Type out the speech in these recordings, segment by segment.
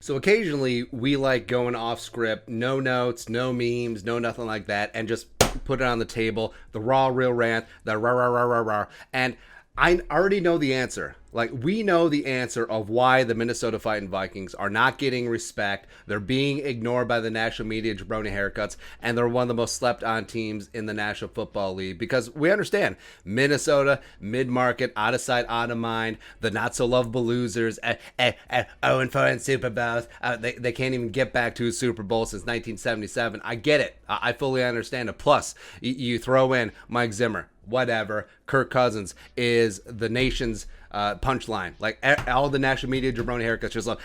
So occasionally we like going off script, no notes, no memes, no nothing like that, and just put it on the table, the raw, real rant, the rah, rah, rah, rah, rah. And I already know the answer. Like, we know the answer of why the Minnesota fighting Vikings are not getting respect. They're being ignored by the National Media Jabroni Haircuts, and they're one of the most slept on teams in the National Football League because we understand Minnesota, mid-market, out of sight, out of mind, the not-so-lovable losers, 0-4 in Super Bowls. They can't even get back to a Super Bowl since 1977. I get it. I fully understand it. Plus, you throw in Mike Zimmer, whatever. Kirk Cousins is the nation's punchline. Like, all the National Media Jabroni Haircuts just love,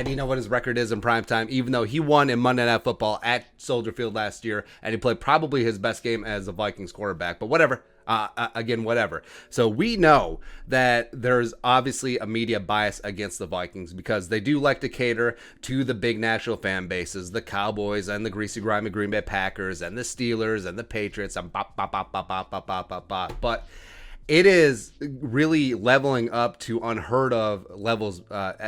do you know what his record is in primetime? Even though he won in Monday Night Football at Soldier Field last year, and he played probably his best game as a Vikings quarterback. But whatever. Again, whatever. So we know that there's obviously a media bias against the Vikings because they do like to cater to the big national fan bases, the Cowboys and the greasy, grimy Green Bay Packers and the Steelers and the Patriots and but it is really leveling up to unheard of levels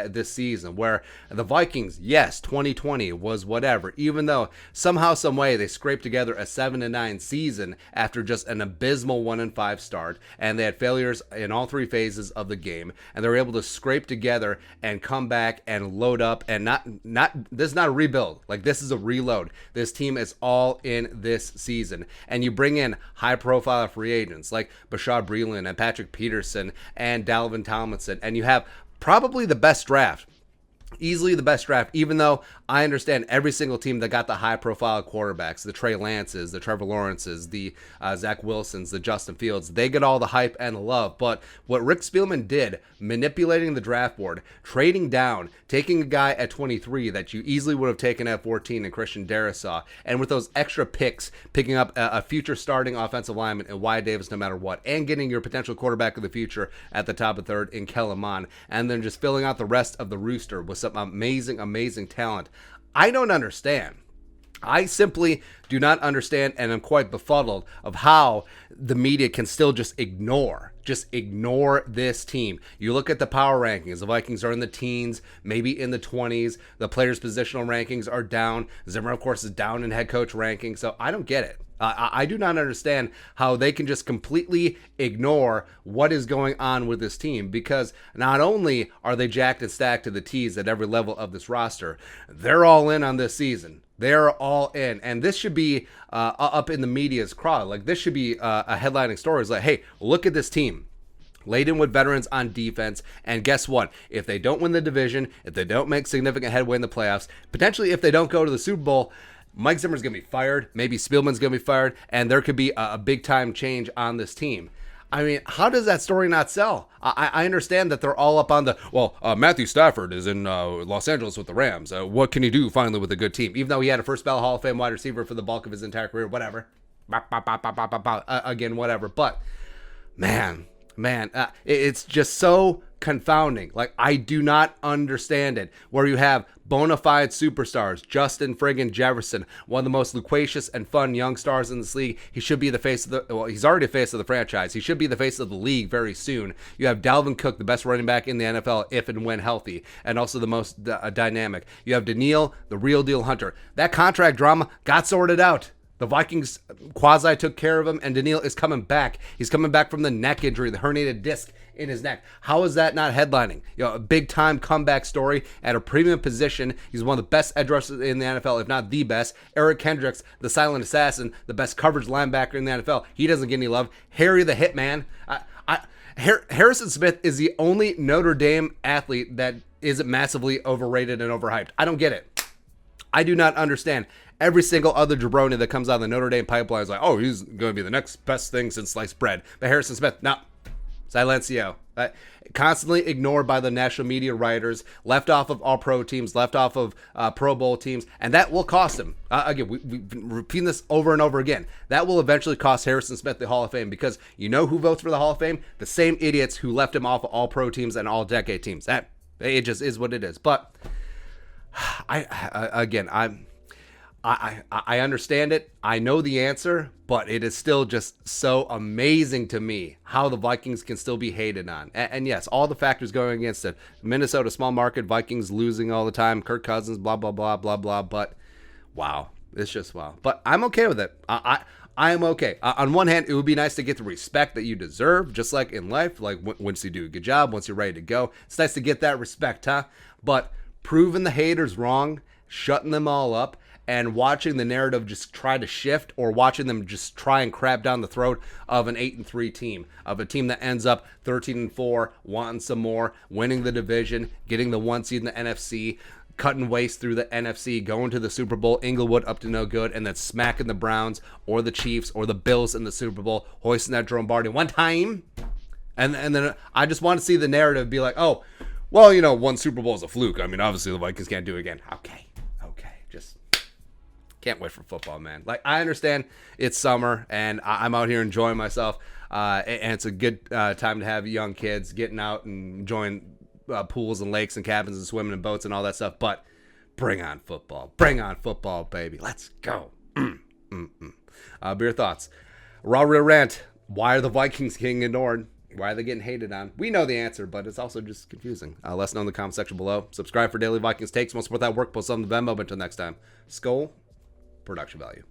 this season where the Vikings, yes, 2020 was whatever, even though somehow, some way they scraped together a 7-9 season after just an abysmal 1-5 start, and they had failures in all three phases of the game, and they were able to scrape together and come back and load up, and not this is not a rebuild, like, this is a reload. This team is all in this season, and you bring in high profile free agents like Bashad Breeland and Patrick Peterson and Dalvin Tomlinson, and you have probably the best draft, easily the best draft, even though I understand every single team that got the high-profile quarterbacks, the Trey Lances, the Trevor Lawrences, the Zach Wilsons, the Justin Fields, they get all the hype and the love. But what Rick Spielman did, manipulating the draft board, trading down, taking a guy at 23 that you easily would have taken at 14 in Christian Darrisaw, and with those extra picks, picking up a future starting offensive lineman in Wyatt Davis no matter what, and getting your potential quarterback of the future at the top of third in Kellen Mond, and then just filling out the rest of the rooster with some amazing, amazing talent. I don't understand. I simply do not understand, and I'm quite befuddled of how the media can still just ignore this team. You look at the power rankings. The Vikings are in the teens, maybe in the 20s. The players' positional rankings are down. Zimmer, of course, is down in head coach rankings. So I don't get it. I do not understand how they can just completely ignore what is going on with this team, because not only are they jacked and stacked to the T's at every level of this roster, they're all in on this season. They're all in, and this should be up in the media's crowd. Like, this should be a headlining story. It's like, hey, look at this team, laden with veterans on defense, and guess what? If they don't win the division, if they don't make significant headway in the playoffs, potentially if they don't go to the Super Bowl, Mike Zimmer's going to be fired, maybe Spielman's going to be fired, and there could be a big-time change on this team. I mean, how does that story not sell? I understand that they're all up on the, Matthew Stafford is in Los Angeles with the Rams. What can he do finally with a good team? Even though he had a first-ballot Hall of Fame wide receiver for the bulk of his entire career, whatever. Again, whatever. But, man, it's just so confounding. Like, I do not understand it. Where you have bona fide superstars, Justin friggin' Jefferson, one of the most loquacious and fun young stars in this league. He should be the face of he's already the face of the franchise. He should be the face of the league very soon. You have Dalvin Cook, the best running back in the NFL if and when healthy, and also the most dynamic. You have Daniil, the real deal Hunter. That contract drama got sorted out. The Vikings quasi took care of him, and Daniil is coming back. He's coming back from the neck injury, the herniated disc in his neck. How is that not headlining? A big-time comeback story at a premium position. He's one of the best edge rushers in the NFL, if not the best. Eric Kendricks, the silent assassin, the best coverage linebacker in the NFL. He doesn't get any love. Harry the Hitman. Harrison Smith is the only Notre Dame athlete that isn't massively overrated and overhyped. I don't get it. I do not understand. Every single other jabroni that comes out of the Notre Dame pipeline is like, oh, he's going to be the next best thing since sliced bread. But Harrison Smith, no. Silencio. Constantly ignored by the national media writers, left off of all pro teams, left off of Pro Bowl teams, and that will cost him. Again, we've been repeating this over and over again. That will eventually cost Harrison Smith the Hall of Fame, because you know who votes for the Hall of Fame? The same idiots who left him off of all pro teams and all decade teams. It just is what it is. But I'm I understand it. I know the answer, but it is still just so amazing to me how the Vikings can still be hated on. And yes, all the factors going against it. Minnesota, small market, Vikings losing all the time, Kirk Cousins, blah, blah, blah, blah, blah. But wow, it's just wow. But I'm okay with it. I'm okay. On one hand, it would be nice to get the respect that you deserve, just like in life. Like once you do a good job, once you're ready to go, it's nice to get that respect, huh? But proving the haters wrong, shutting them all up, and watching the narrative just try to shift, or watching them just try and crap down the throat of an 8-3 team, of a team that ends up 13-4, wanting some more, winning the division, getting the 1 seed in the NFC, cutting waste through the NFC, going to the Super Bowl, Inglewood up to no good, and then smacking the Browns or the Chiefs or the Bills in the Super Bowl, hoisting that Jerome Bardi one time. And then I just want to see the narrative be like, oh, well, one Super Bowl is a fluke. I mean, obviously the Vikings can't do it again. Okay. Just can't wait for football, man. Like, I understand it's summer and I'm out here enjoying myself. And it's a good time to have young kids getting out and enjoying pools and lakes and cabins and swimming in boats and all that stuff. But bring on football. Bring on football, baby. Let's go. Beer thoughts. Raw Real Rant. Why are the Vikings getting ignored? Why are they getting hated on? We know the answer, but it's also just confusing. Let us know in the comment section below. Subscribe for daily Vikings takes. Most support that work. Post on the Venmo. But until next time, Skol, production value.